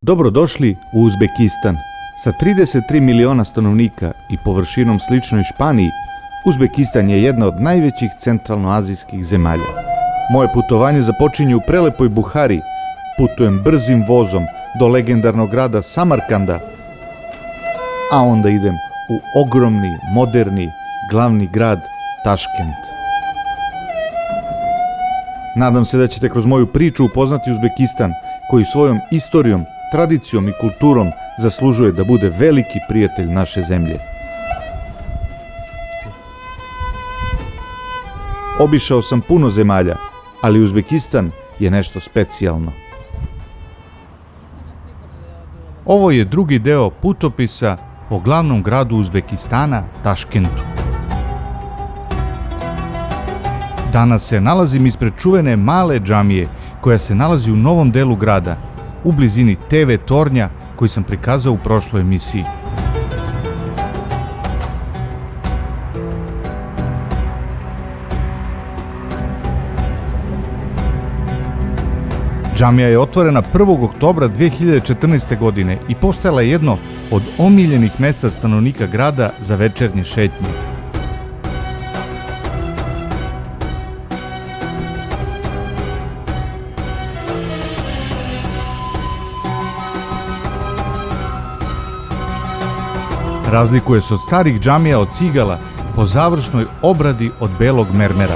Dobrodošli u Uzbekistan. Sa 33 miliona stanovnika i površinom sličnoj Španiji, Uzbekistan je jedna od najvećih centralnoazijskih zemalja. Moje putovanje započinje u prelepoj Buhari. Putujem brzim vozom do legendarnog grada Samarkanda, a onda idem u ogromni, moderni, glavni grad Taškent. Nadam se da ćete kroz moju priču upoznati Uzbekistan, koji svojom istorijom, tradicijom i kulturom zaslužuje da bude veliki prijatelj naše zemlje. Obišao sam puno zemalja, ali Uzbekistan je nešto specijalno. Ovo je drugi deo putopisa o glavnom gradu Uzbekistana, Taškentu. Danas se nalazim ispred čuvene male džamije koja se nalazi u novom delu grada, u blizini TV tornja koji sam prikazao u prošloj emisiji. Džamija je otvorena 1. oktobra 2014. godine i postajala je jedno od omiljenih mesta stanovnika grada za večernje šetnje. Razlikuje se od starih džamija od cigala po završnoj obradi od belog mermera.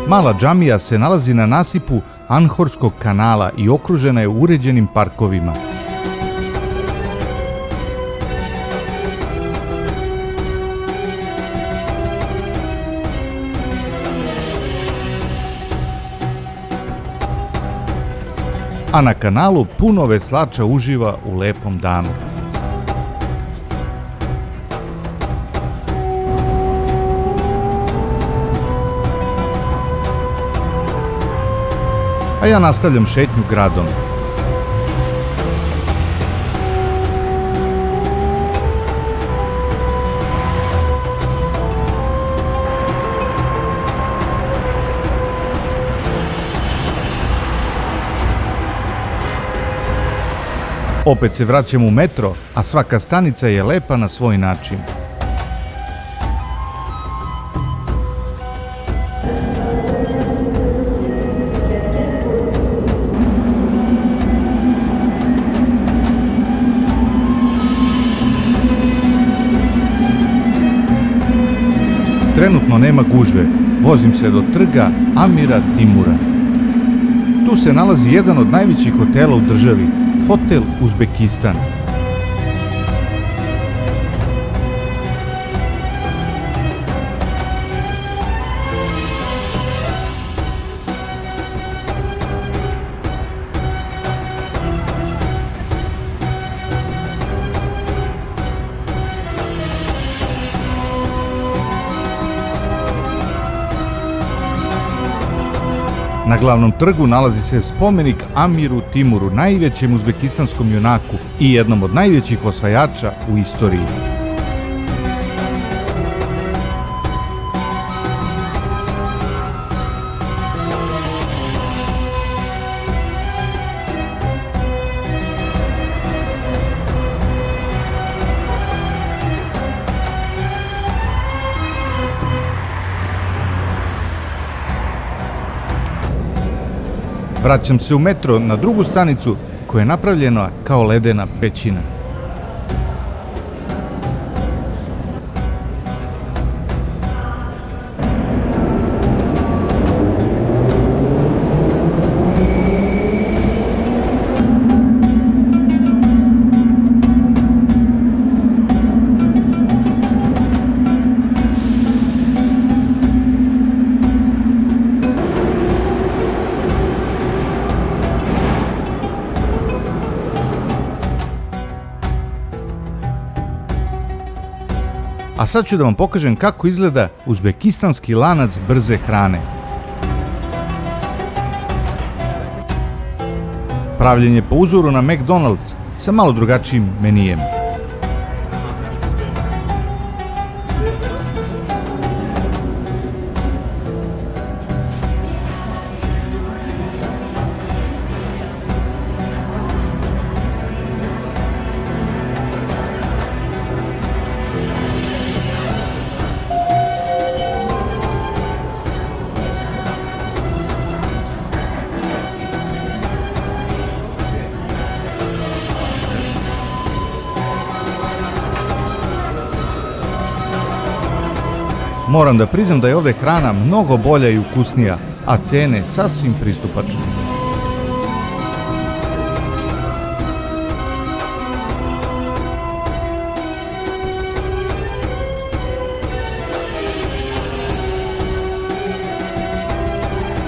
Mala džamija se nalazi na nasipu Anhorskog kanala i okružena je uređenim parkovima. A na kanalu puno veslača uživa u lepom danu. A ja nastavljam šetnju gradom. Opet se vraćam u metro, a svaka stanica je lepa na svoj način. Trenutno nema gužve, vozim se do trga Amira Timura. Tu se nalazi jedan od najvećih hotela u državi, Hotel Uzbekistan. Na glavnom trgu nalazi se spomenik Amiru Timuru, najvećem uzbekistanskom junaku i jednom od najvećih osvajača u istoriji. Vraćam se u metro na drugu stanicu koja je napravljena kao ledena pećina. A sad ću da vam pokažem kako izgleda uzbekistanski lanac brze hrane. Napravljen je po uzoru na McDonald's sa malo drugačijim menijem. Moram da priznam da je ovdje hrana mnogo bolja i ukusnija, a cene sasvim pristupačne.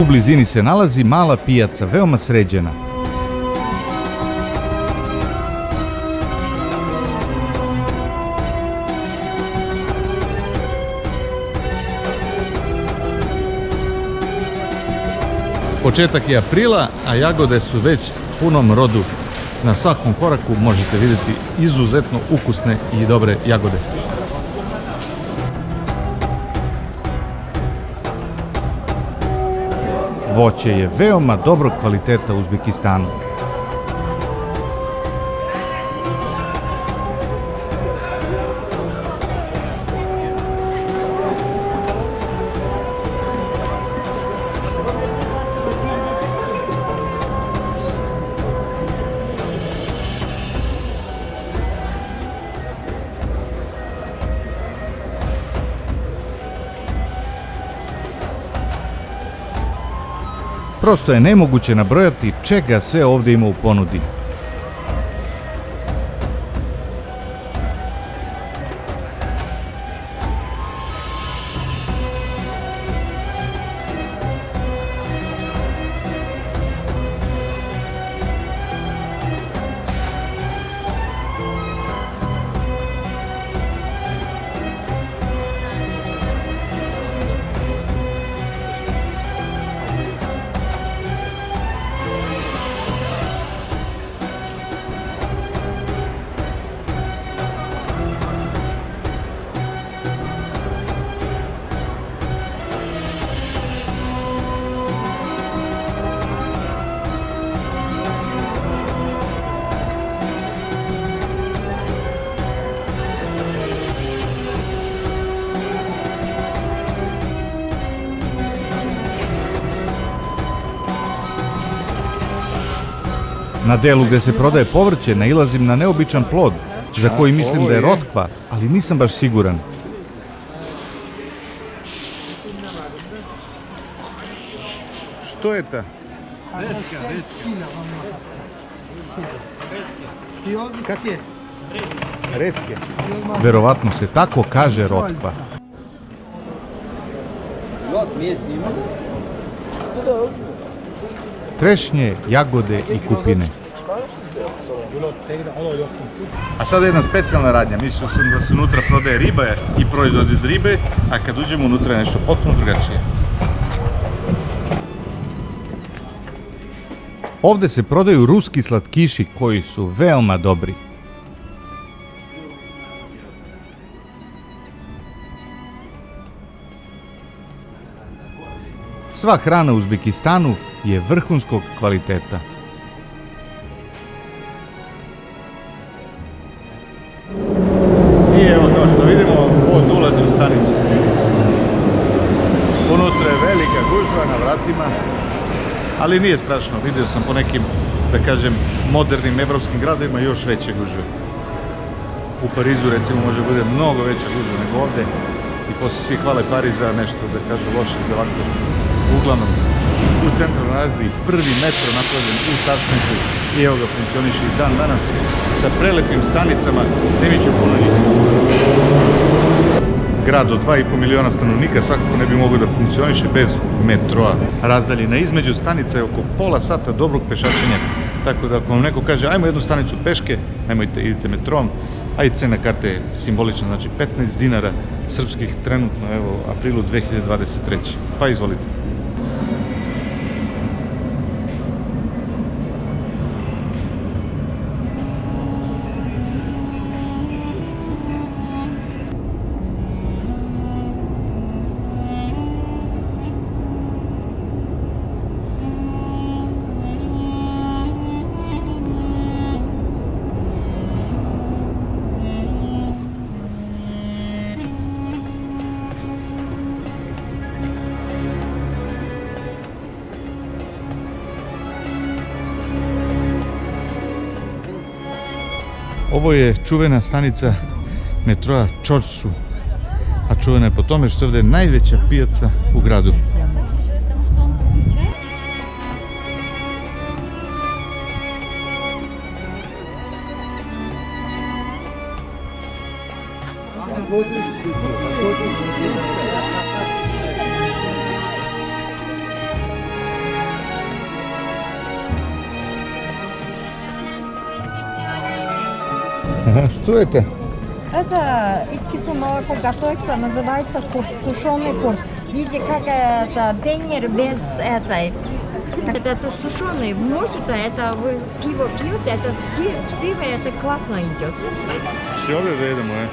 U blizini se nalazi mala pijaca, veoma sređena. Početak je aprila, a jagode su već u punom rodu. Na svakom koraku možete vidjeti izuzetno ukusne i dobre jagode. Voće je veoma dobrog kvaliteta u Uzbekistanu. Prosto je nemoguće nabrojati čega sve ovdje ima u ponudi. Na delu gdje se prodaje povrće nailazim na neobičan plod, za koji mislim da je rotkva, ali nisam baš siguran. Što je ta? Retke. Verovatno se tako kaže rotkva. Trešnje, jagode i kupine. A sada jedna specijalna radnja. Mislio sam da se unutra prodaje riba i proizvodi od ribe, a kad uđemo unutra je nešto potpuno drugačije. Ovdje se prodaju ruski slatkiši koji su veoma dobri. Sva hrana u Uzbekistanu je vrhunskog kvaliteta. I evo kao što vidimo, voz ulazi u stanicu. Unutra je velika gužva na vratima, ali nije strašno. Vidio sam po nekim, da kažem, modernim evropskim gradovima još veće gužve. U Parizu recimo može bude mnogo veća gužva nego ovdje i poslije svi hvale Pariz za nešto, da kažu, loše za ovako. Uglavnom, u centralnoj Aziji prvi metro napravljen u Taškentu i evo ga funkcioniše i dan danas sa prelepim stanicama, snimit ću puno njih. Grad od 2,5 miliona stanovnika svakako ne bi mogao da funkcioniše bez metroa. Razdaljina između stanica je oko pola sata dobrog pešačenja, tako da ako vam neko kaže ajmo jednu stanicu peške, nemojte, idite metrom, a i cena karte je simbolična, znači 15 dinara srpskih trenutno, evo, u aprilu 2023. Pa izvolite. Ovo je čuvena stanica metroa Čorsu, a čuvena je po tome što je ovdje najveća pijaca u gradu. Что это? Это из кислого молока готовится, называется курт, сушеный курт. Видите, как это теннер без этой. Это сушеный, может, это вы пиво пьете, это с пива это классно идет. Что ovdje da jedemo, je?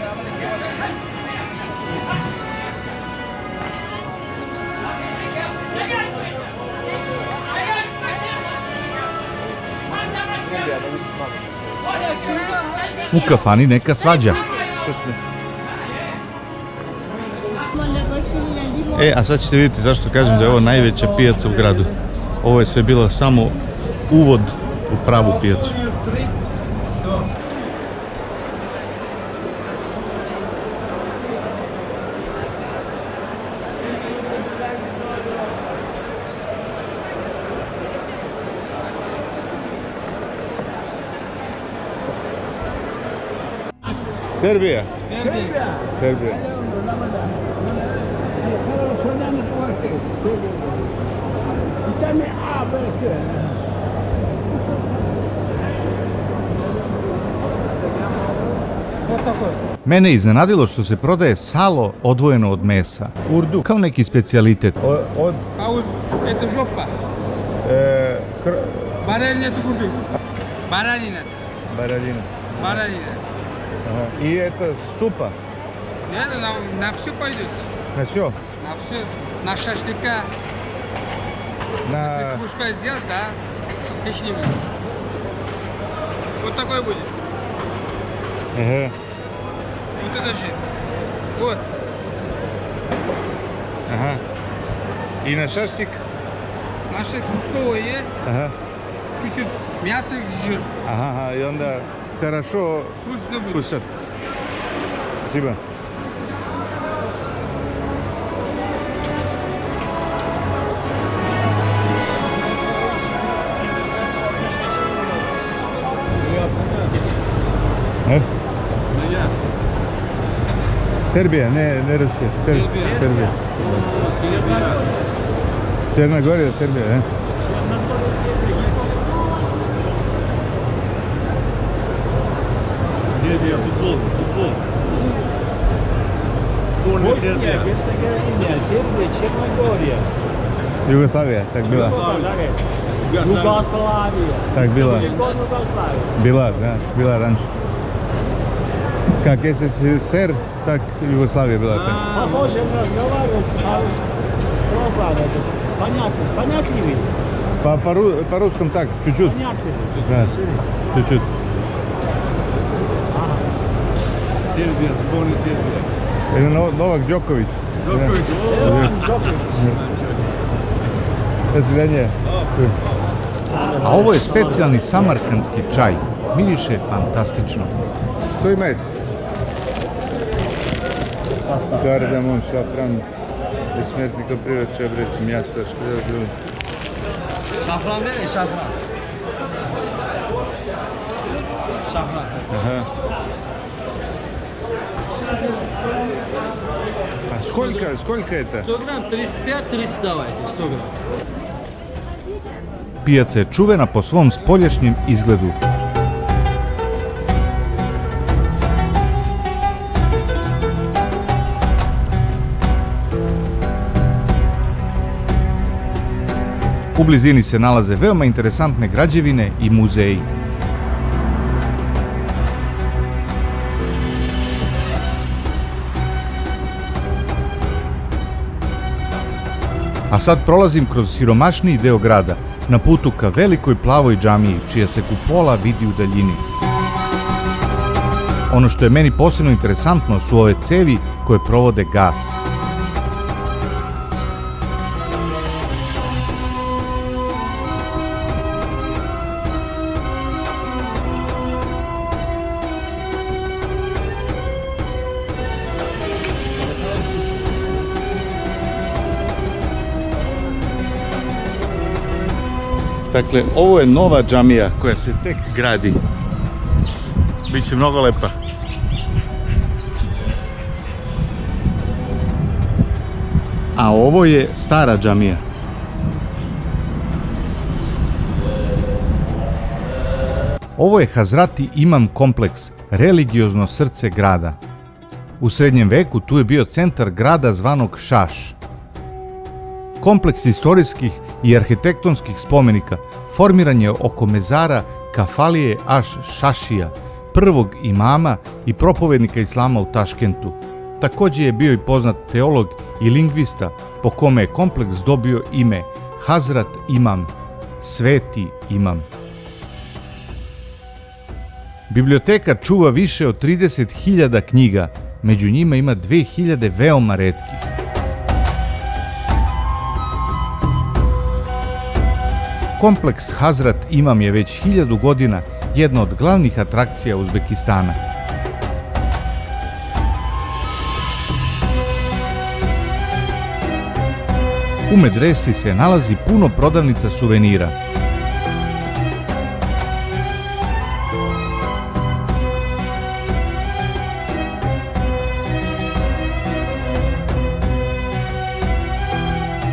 U kafani neka svađa. A sad ćete vidjeti zašto kažem da je ovo najveća pijaca u gradu. Ovo je sve bilo samo uvod u pravu pijacu. Serbija. Serbija. Mene je iznenadilo što se prodaje salo odvojeno od mesa. Urdu. Kao neki specijalitet. Od... Это жопа. Баранина tukurduk. Баранина. Баранина. Баранина. Ага. И это супа? Нет, на все пойдет. На все? На все. На шашлыка. На... Пускай сделать, да? Отличный будет. Вот такой будет. Ага. Вот это же. Вот. Ага. И на шашлык? Наши кусковые есть. Ага. Чуть-чуть мясо и жир. Ага, и onda хорошо Вкусно будет. кусать. Спасибо. Serbija, ne Rusija. Serbija. Crna Gora, Serbija, ne? Serbija, futbol. Turne Serbija. Serbija, Crna Gora. Jugoslavija, tak bila. Jugoslavija. Tak bila. Jugoslavija. Bila раньше. Как СССР, так Югославия была. Так. Похоже, разговаривать, понятно ли? По-русскому так, чуть-чуть. Понятно ли? Да, чуть-чуть. Сербия, сборная Сербия. Или Новак Джокович. Джокович. До свидания. A ovo je specijalni samarkandski čaj. Miriše fantastično. Što imate? Kardamon, šafran, besmrtni koprivac, čabrec, mjasta, škrđu. Şafran verin, şafran. Şafran. Ага. А сколько это? 100 грамм, 35-30 давайте, 100 грамм. Pijaca je čuvena po svom spoljašnjem izgledu. U blizini se nalaze veoma interesantne građevine i muzeji. A sad prolazim kroz siromašniji deo grada, na putu ka velikoj plavoj džamiji, čija se kupola vidi u daljini. Ono što je meni posebno interesantno su ove cevi koje provode gas. Dakle, ovo je nova džamija koja se tek gradi. Biće mnogo lepa. A ovo je stara džamija. Ovo je Hazrati Imam kompleks, religiozno srce grada. U srednjem veku tu je bio centar grada zvanog Šaš. Kompleks istorijskih i arhitektonskih spomenika formiran je oko mezara Kafalije Šašija, prvog imama i propovednika islama u Taškentu. Također je bio i poznat teolog i lingvista po kome je kompleks dobio ime Hazrat Imam, sveti imam. Biblioteka čuva više od 30.000 knjiga, među njima ima 2.000 veoma retkih. Kompleks Hazrat Imam je već 1000 godina jedna od glavnih atrakcija Uzbekistana. U medresi se nalazi puno prodavnica suvenira.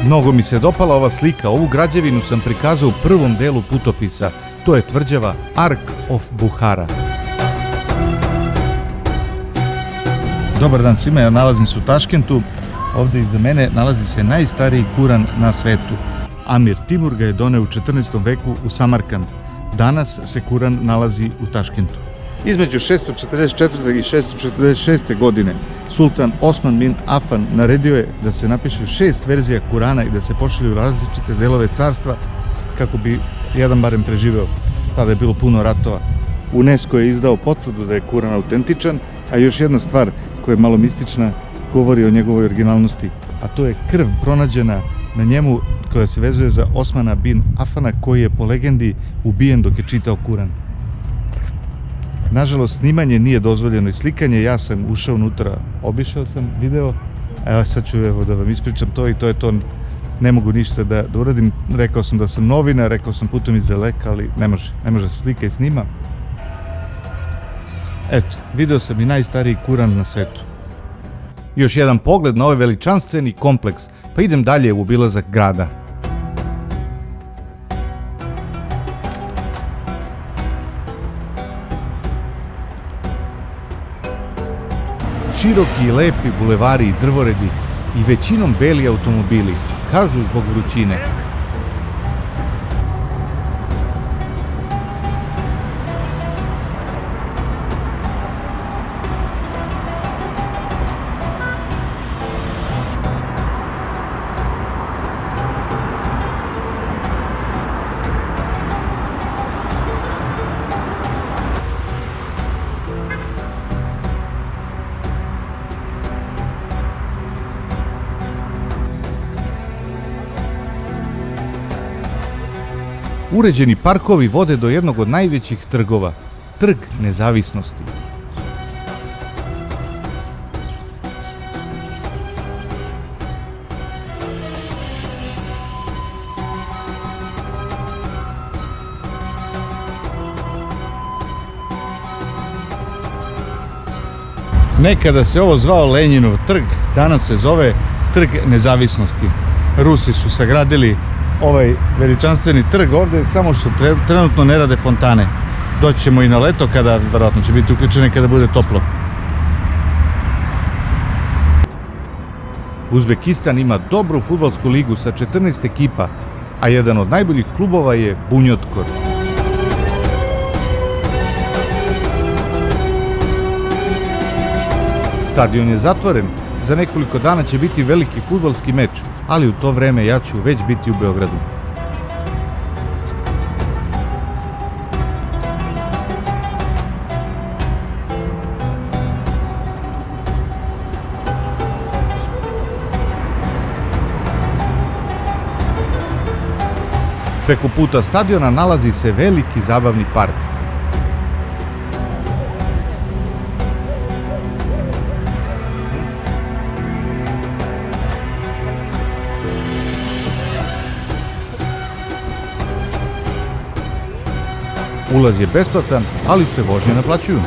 Mnogo mi se dopala ova slika, ovu građevinu sam prikazao u prvom delu putopisa, to je tvrđava Ark of Buhara. Dobar dan svima, ja nalazim se u Taškentu, ovdje iza mene nalazi se najstariji Kuran na svetu. Amir Timur ga je doneo u 14. veku u Samarkand, danas se Kuran nalazi u Taškentu. Između 644. i 646. godine sultan Osman bin Afan naredio je da se napiše 6 verzija Kurana i da se pošalju u različite delove carstva kako bi jedan barem preživeo. Tada je bilo puno ratova. UNESCO je izdao potvrdu da je Kuran autentičan, a još jedna stvar koja je malo mistična govori o njegovoj originalnosti, a to je krv pronađena na njemu koja se vezuje za Osmana bin Afana koji je po legendi ubijen dok je čitao Kuran. Nažalost, snimanje nije dozvoljeno i slikanje, ja sam ušao unutra, obišao sam video, evo sad ću da vam ispričam to i to je to, ne mogu ništa da uradim, rekao sam da sam novinar, rekao sam putom iz daleka, ali ne može se slika i snima. Eto, video sam i najstariji Kuran na svetu. Još jedan pogled na ovaj veličanstveni kompleks, pa idem dalje u obilazak grada. Široki i lepi bulevari i drvoredi i većinom beli automobili, kažu zbog vrućine. Uređeni parkovi vode do jednog od najvećih trgova, Trg Nezavisnosti. Nekada se ovo zvao Lenjinov trg, danas se zove Trg Nezavisnosti. Rusi su sagradili ovaj veličanstveni trg ovdje, samo što trenutno ne rade fontane. Doći ćemo i na leto kada, verovatno će biti uključene kada bude toplo. Uzbekistan ima dobru fudbalsku ligu sa 14 ekipa, a jedan od najboljih klubova je Bunjotkor. Stadion je zatvoren, za nekoliko dana će biti veliki fudbalski meč, ali u to vreme ja ću već biti u Beogradu. Preko puta stadiona nalazi se veliki zabavni park. Ulaz je besplatan, ali se vožnje naplaćuju.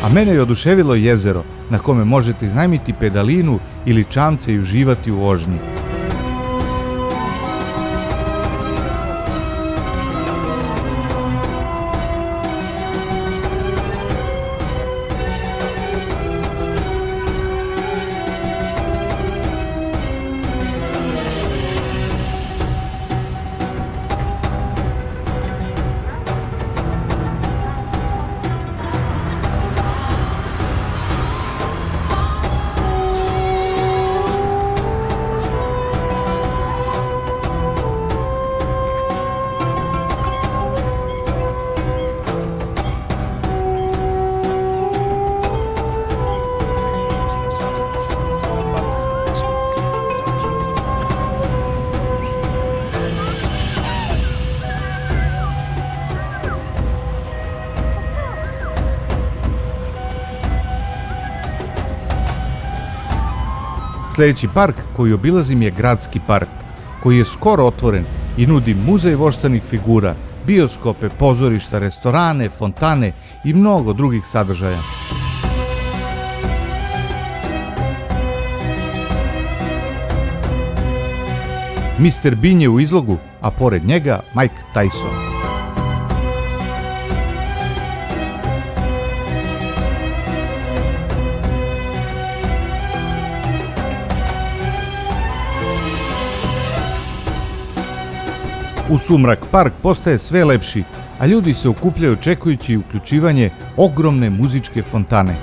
A mene je oduševilo jezero na kome možete iznajmiti pedalinu ili čamce i uživati u vožnji. Sljedeći park koji obilazim je Gradski park, koji je skoro otvoren i nudi muzej voštanih figura, bioskope, pozorišta, restorane, fontane i mnogo drugih sadržaja. Mr. Bean je u izlogu, a pored njega Mike Tyson. U sumrak park postaje sve lepši, a ljudi se okupljaju čekajući uključivanje ogromne muzičke fontane.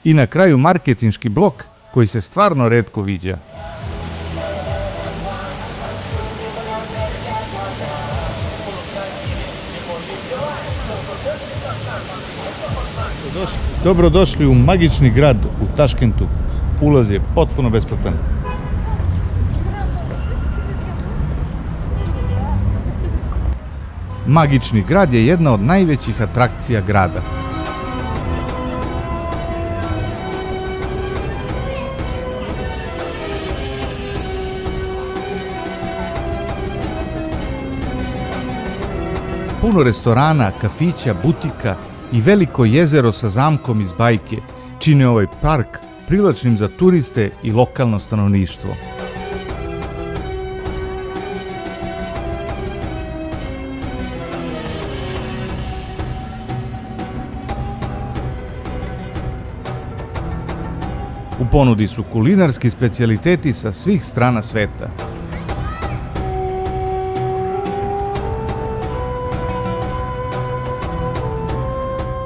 I na kraju marketinški blok koji se stvarno retko viđa. Dobrodošli u magični grad u Taškentu. Ulaz je potpuno besplatan. Magični grad je jedna od najvećih atrakcija grada. Puno restorana, kafića, butika i veliko jezero sa zamkom iz bajke čine ovaj park privlačnim za turiste i lokalno stanovništvo. U ponudi su kulinarski specijaliteti sa svih strana sveta.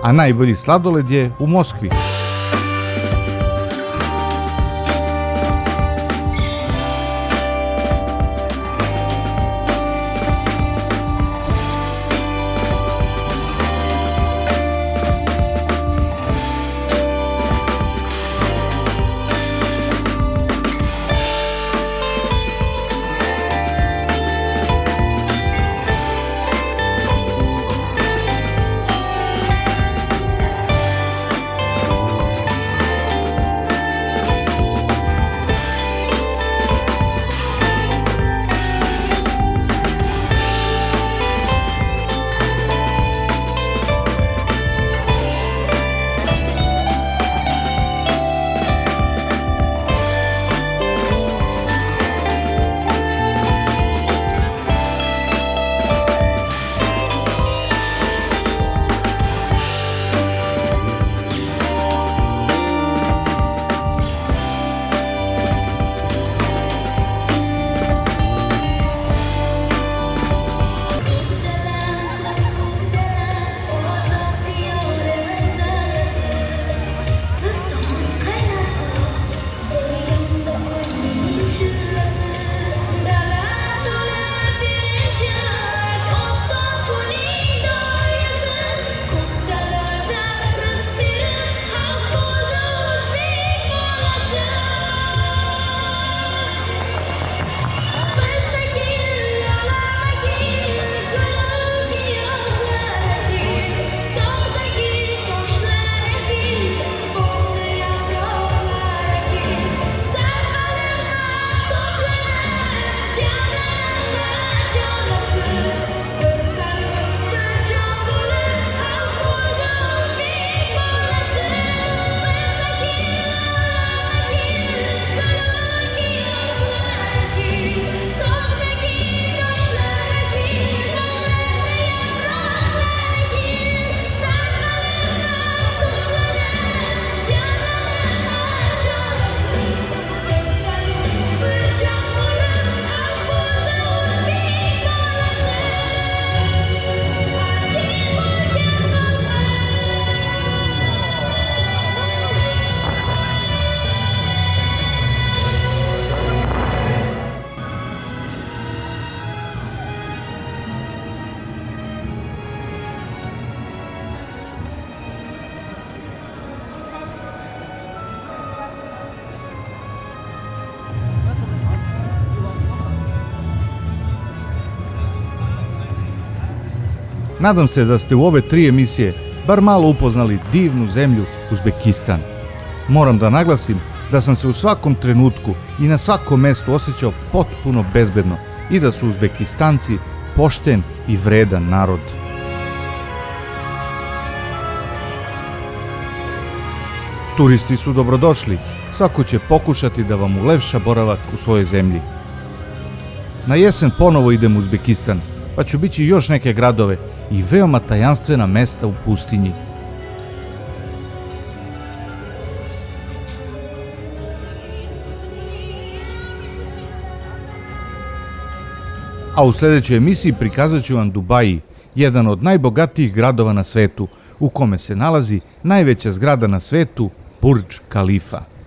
A najbolji sladoled je u Moskvi. Nadam se da ste u ove 3 emisije bar malo upoznali divnu zemlju Uzbekistan. Moram da naglasim da sam se u svakom trenutku i na svakom mestu osjećao potpuno bezbedno i da su Uzbekistanci pošten i vredan narod. Turisti su dobrodošli, svako će pokušati da vam ulepša boravak u svojoj zemlji. Na jesen ponovo idem u Uzbekistan, pa ću bići još neke gradove i veoma tajanstvena mesta u pustinji. A u sljedećoj emisiji prikazat ću vam Dubaji, jedan od najbogatijih gradova na svetu, u kome se nalazi najveća zgrada na svetu, Burdž Khalifa.